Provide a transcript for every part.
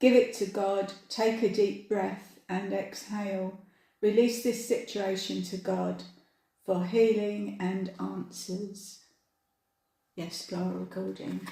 Give it to God. Take a deep breath and exhale. Release this situation to God for healing and answers. Yes, flower recording.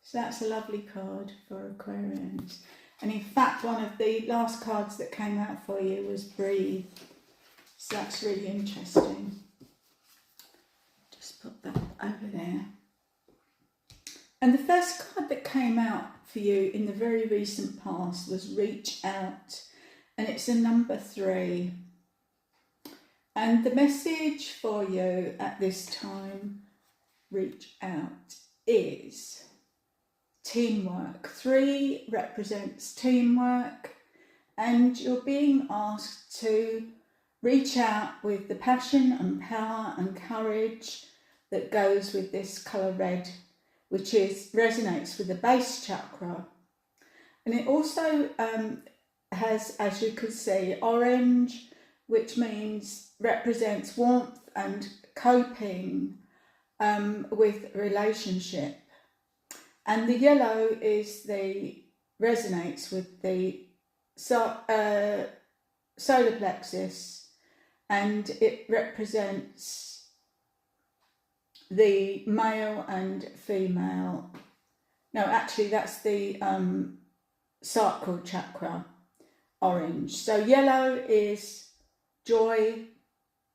So that's a lovely card for Aquarians. And in fact, one of the last cards that came out for you was breathe. So that's really interesting. Just put that over there. And the first card that came out for you in the very recent past was reach out. And it's a number 3. And the message for you at this time, reach out, is teamwork. 3 represents teamwork, and you're being asked to reach out with the passion and power and courage that goes with this colour red, which resonates with the base chakra. And it also has, as you can see, orange, which represents warmth and coping with relationship. And the yellow resonates with the solar plexus, and it represents the male and female. No, actually that's the sacral chakra, orange. So yellow is joy,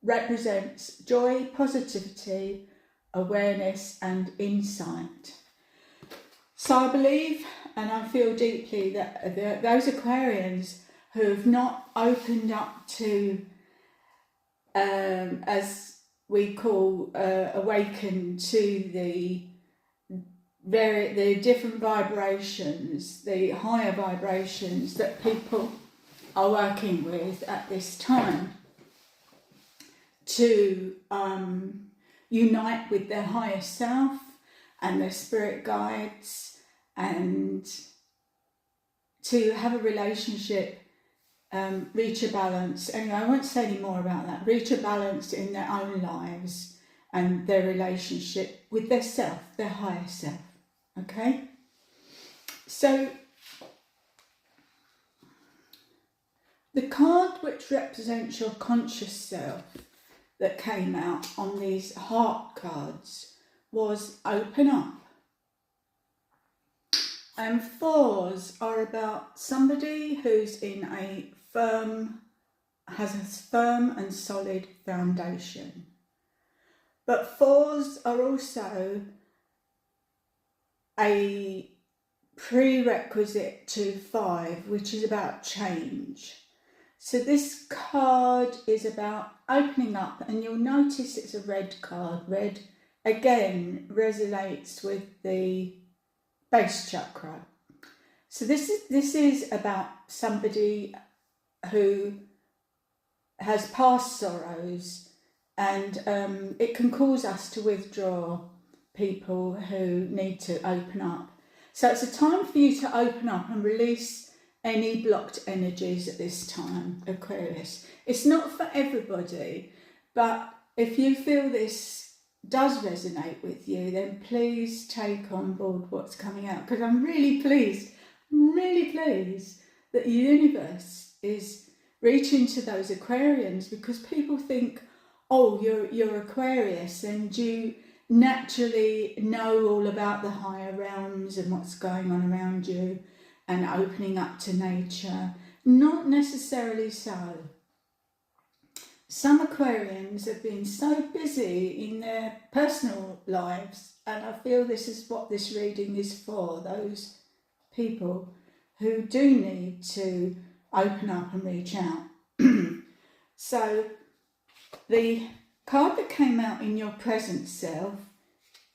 represents joy, positivity, awareness and insight. So I believe and I feel deeply that those Aquarians who have not opened up to, as we call, awaken to the different vibrations, the higher vibrations that people are working with at this time, to unite with their higher self and their spirit guides, and to have a relationship, reach a balance. Anyway, I won't say any more about that. Reach a balance in their own lives and their relationship with their self, their higher self. Okay? So, the card which represents your conscious self that came out on these heart cards was open up. And 4s are about somebody who's has a firm and solid foundation. But 4s are also a prerequisite to 5, which is about change. So this card is about opening up, and you'll notice it's a red card. Red, again, resonates with the base chakra. So this is about somebody who has past sorrows, and it can cause us to withdraw people who need to open up. So it's a time for you to open up and release any blocked energies at this time, Aquarius. It's not for everybody, but if you feel this does resonate with you, then please take on board what's coming out, because I'm really pleased that the universe is reaching to those Aquarians, because people think, oh, you're Aquarius and you naturally know all about the higher realms and what's going on around you and opening up to nature. Not necessarily so. Some Aquarians have been so busy in their personal lives, and I feel this is what this reading is for, those people who do need to open up and reach out. So the card that came out in your present self,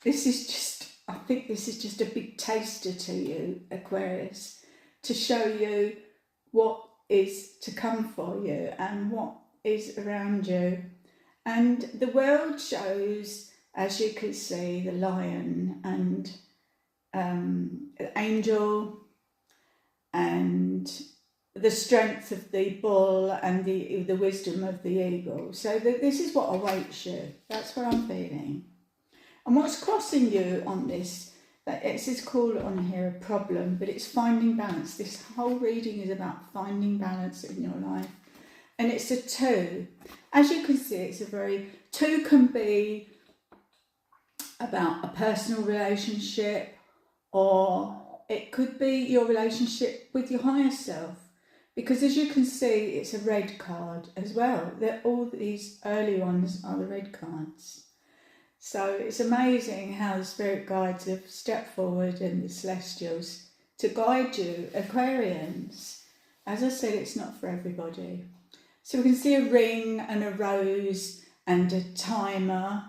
I think this is just a big taster to you, Aquarius, to show you what is to come for you and what is around you. And the world shows, as you can see, the lion and the angel and the strength of the bull and the wisdom of the eagle. So this is what awaits you. That's what I'm feeling. And what's crossing you on this It's just called on here a problem, but it's finding balance. This whole reading is about finding balance in your life. And it's a 2. As you can see, it's a very... 2 can be about a personal relationship, or it could be your relationship with your higher self. Because as you can see, it's a red card as well. All these early ones are the red cards. So it's amazing how the spirit guides have stepped forward and the celestials to guide you, Aquarians. As I said, it's not for everybody. So we can see a ring and a rose and a timer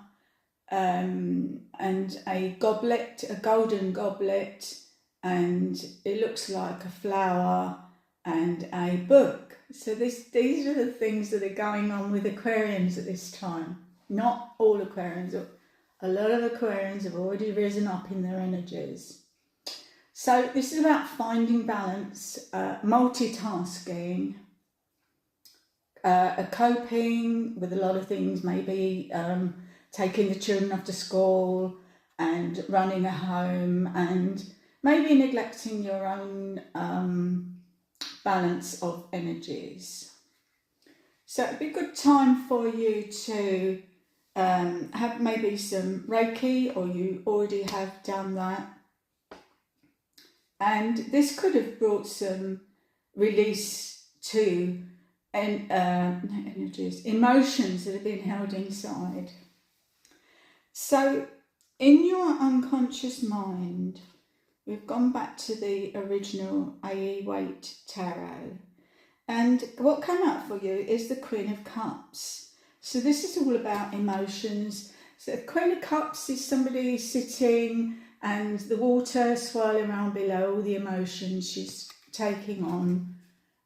and a goblet, a golden goblet, and it looks like a flower and a book. So these are the things that are going on with Aquarians at this time. Not all Aquarians. A lot of Aquarians have already risen up in their energies. So this is about finding balance, multitasking, coping with a lot of things, maybe taking the children off to school and running a home, and maybe neglecting your own balance of energies. So it'd be a good time for you to have maybe some Reiki, or you already have done that. And this could have brought some release to energies, emotions that have been held inside. So in your unconscious mind, we've gone back to the original A.E. Waite Tarot. And what came out for you is the Queen of Cups. So this is all about emotions. So the Queen of Cups is somebody sitting and the water swirling around below. All the emotions she's taking on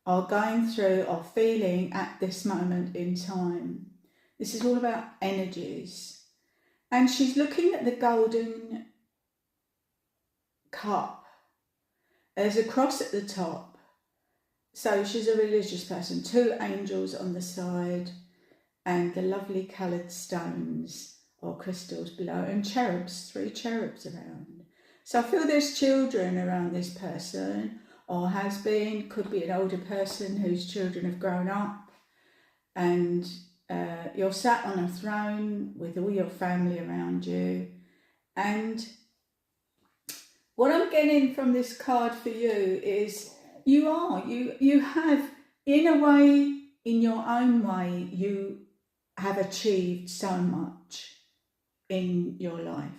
are going through or feeling at this moment in time. This is all about energies. And she's looking at the golden cup. There's a cross at the top. So she's a religious person. 2 angels on the side and the lovely coloured stones or crystals below, and cherubs, 3 cherubs around. So I feel there's children around this person, or has been, could be an older person whose children have grown up, and you're sat on a throne with all your family around you. And what I'm getting from this card for you is you have, in a way, in your own way, you have achieved so much in your life.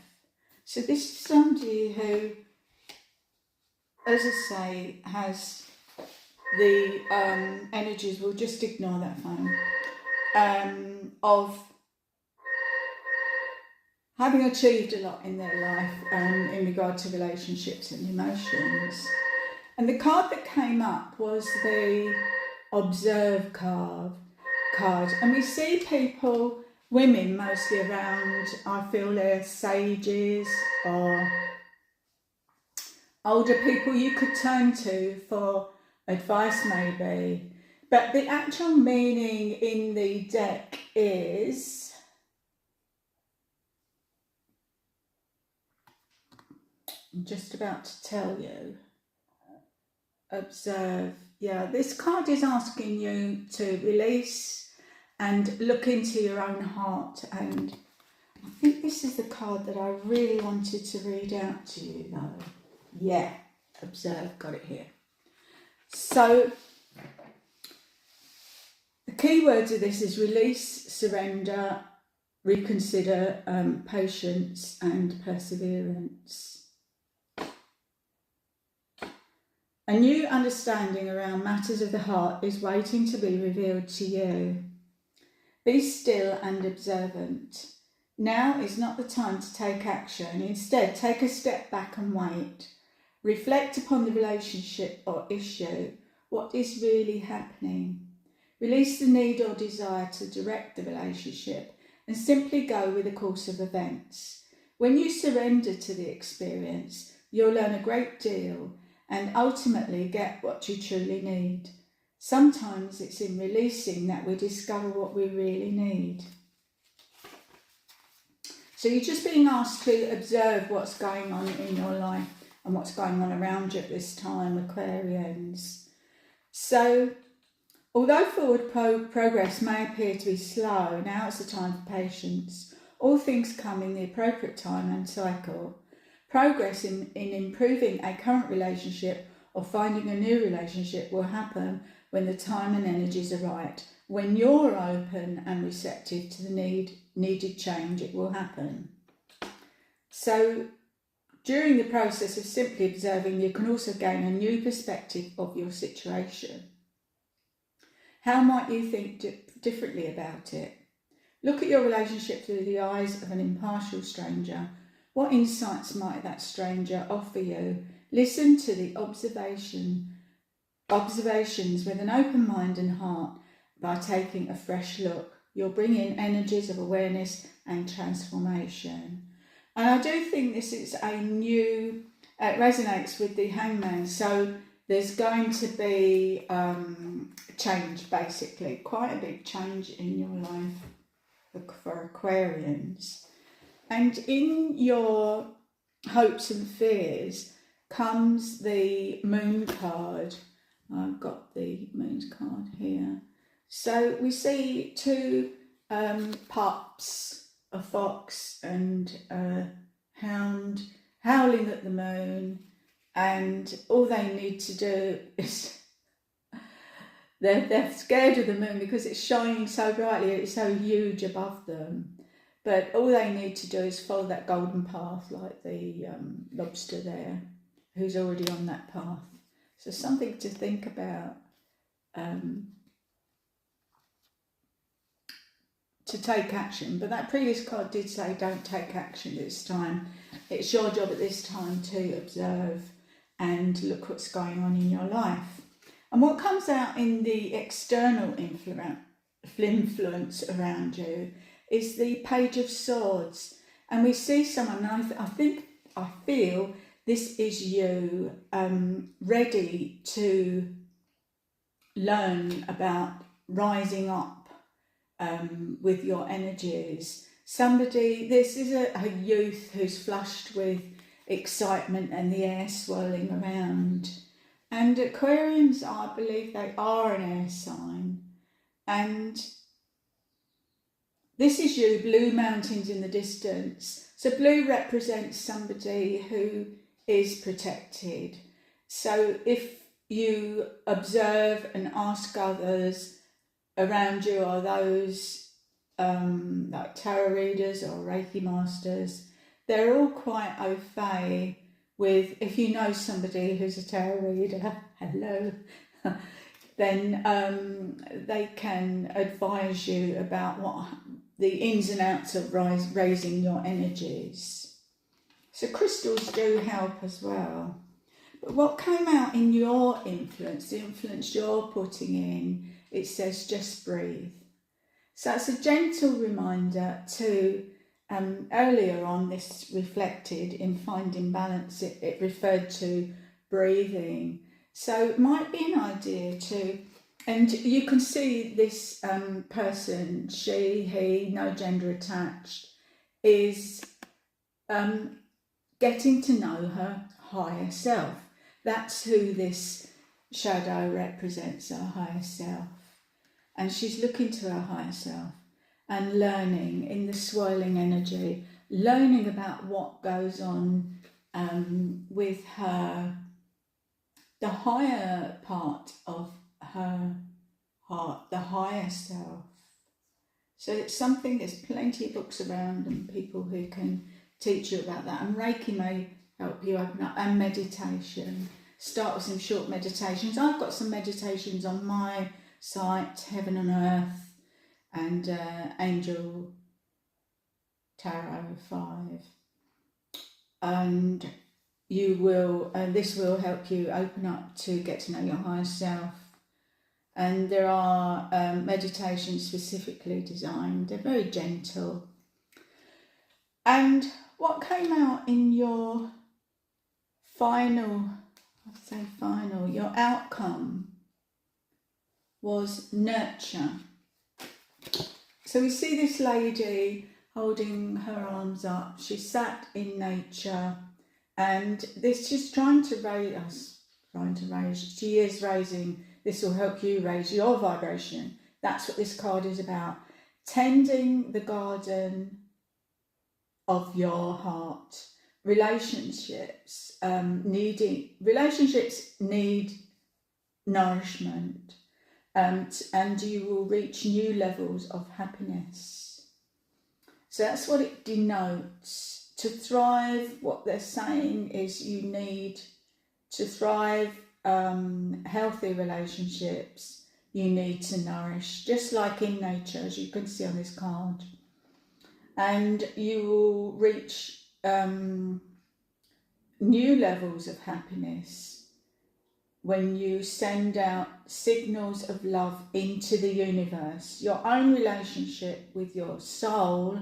So this is somebody who, as I say, has the energies, we'll just ignore that phone, of having achieved a lot in their life in regard to relationships and emotions. And the card that came up was the Observe card. And we see people, women mostly around, I feel they're sages or older people you could turn to for advice maybe. But the actual meaning in the deck is I'm just about to tell you. Observe. Yeah, this card is asking you to release and look into your own heart. And I think this is the card that I really wanted to read out to you though. Yeah, observe, got it here. So the key words of this is release, surrender, reconsider, patience and perseverance. A new understanding around matters of the heart is waiting to be revealed to you. Be still and observant. Now is not the time to take action. Instead, take a step back and wait. Reflect upon the relationship or issue. What is really happening? Release the need or desire to direct the relationship and simply go with the course of events. When you surrender to the experience, you'll learn a great deal and ultimately get what you truly need. Sometimes it's in releasing that we discover what we really need. So you're just being asked to observe what's going on in your life and what's going on around you at this time, Aquarians. So although forward progress may appear to be slow, now it's a time for patience. All things come in the appropriate time and cycle. Progress in improving a current relationship or finding a new relationship will happen when the time and energies are right. When you're open and receptive to the needed change, it will happen. So during the process of simply observing, you can also gain a new perspective of your situation. How might you think differently about it? Look at your relationship through the eyes of an impartial stranger. What insights might that stranger offer you? Listen to the observations with an open mind and heart by taking a fresh look. You'll bring in energies of awareness and transformation. And I do think this is it resonates with the Hangman. So there's going to be change, basically, quite a big change in your life for Aquarians. And in your hopes and fears comes the Moon card. I've got the Moon card here. So we see two pups, a fox and a hound, howling at the moon, and all they need to do is they're scared of the moon because it's shining so brightly, it's so huge above them. But all they need to do is follow that golden path, like the lobster there, who's already on that path. So something to think about, to take action. But that previous card did say don't take action this time. It's your job at this time to observe and look what's going on in your life. And what comes out in the external influence around you is the Page of Swords. And we see someone, I feel this is you ready to learn about rising up with your energies. This is a youth who's flushed with excitement and the air swirling around. And Aquarians, I believe they are an air sign. And this is you, blue mountains in the distance. So blue represents somebody who is protected. So if you observe and ask others around you, are those like tarot readers or Reiki masters, they're all quite au fait with, if you know somebody who's a tarot reader, hello, then they can advise you about what the ins and outs of raising your energies. So crystals do help as well. But what came out in your influence, the influence you're putting in, it says just breathe. So it's a gentle reminder to, earlier on this reflected in Finding Balance, it referred to breathing. So it might be an idea to, and you can see this person, she, he, no gender attached, is getting to know her higher self. That's who this shadow represents, her higher self. And she's looking to her higher self and learning in the swirling energy, learning about what goes on with her, the higher part of her heart, the higher self. So it's something, there's plenty of books around and people who can teach you about that. And Reiki may help you open up, and meditation. Start with some short meditations. I've got some meditations on my site, Heaven and Earth, and Angel Tarot 5. And you will, this will help you open up to get to know your higher self. And there are meditations specifically designed. They're very gentle. And what came out in your your outcome was nurture. So we see this lady holding her arms up. She sat in nature, and this is trying to raise us, she is raising, this will help you raise your vibration. That's what this card is about. Tending the garden of your heart. Relationships need nourishment, and you will reach new levels of happiness. So that's what it denotes. To thrive, what they're saying is you need to thrive, healthy relationships, you need to nourish, just like in nature, as you can see on this card. And you will reach new levels of happiness when you send out signals of love into the universe, your own relationship with your soul,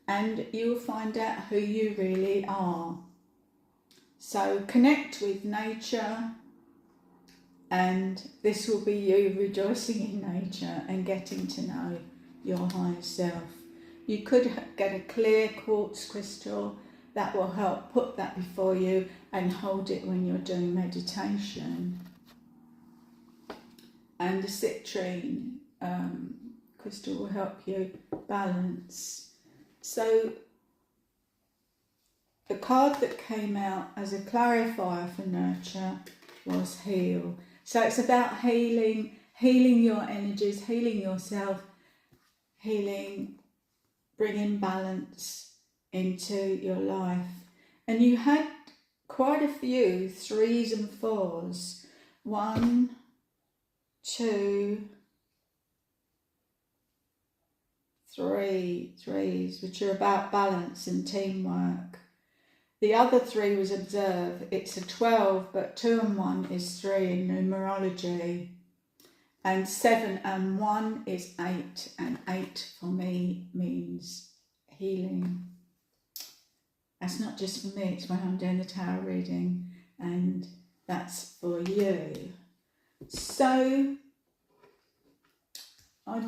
and you will find out who you really are. So connect with nature, and this will be you rejoicing in nature and getting to know your higher self. You could get a clear quartz crystal that will help. Put that before you and hold it when you're doing meditation. And the citrine crystal will help you balance. So the card that came out as a clarifier for nurture was heal. So it's about healing your energies, healing yourself, healing, bringing balance into your life. And you had quite a few 3s and 4s. 1, 2, 3 threes, which are about balance and teamwork. The other 3 was observe. It's a 12, but 2 and 1 is 3 in numerology. And 7 and 1 is 8, and 8 for me means healing. That's not just for me, it's when I'm doing the tarot reading, and that's for you. So I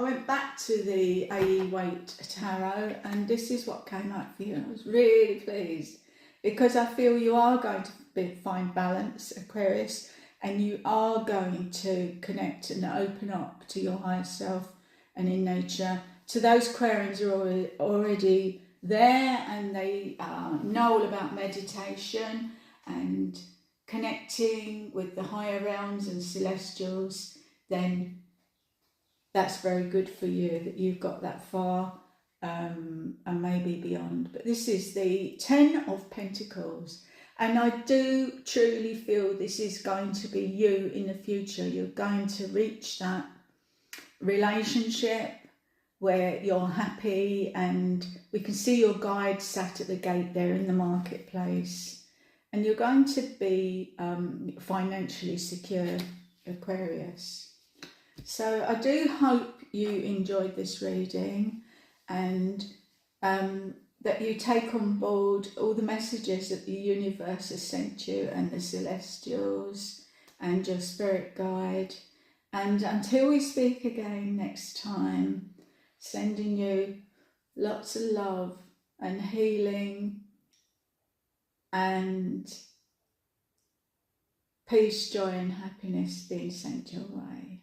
went back to the AE Weight Tarot, and this is what came out for you. I was really pleased because I feel you are going to find balance, Aquarius, and you are going to connect and open up to your higher self and in nature. To those Aquarians who are already there and they know all about meditation and connecting with the higher realms and celestials, then that's very good for you that you've got that far, and maybe beyond. But this is the 10 of Pentacles, and I do truly feel this is going to be you in the future. You're going to reach that relationship where you're happy, and we can see your guide sat at the gate there in the marketplace, and you're going to be financially secure, Aquarius. So I do hope you enjoyed this reading, and that you take on board all the messages that the universe has sent you, and the celestials and your spirit guide. And until we speak again next time, sending you lots of love and healing and peace, joy and happiness being sent your way.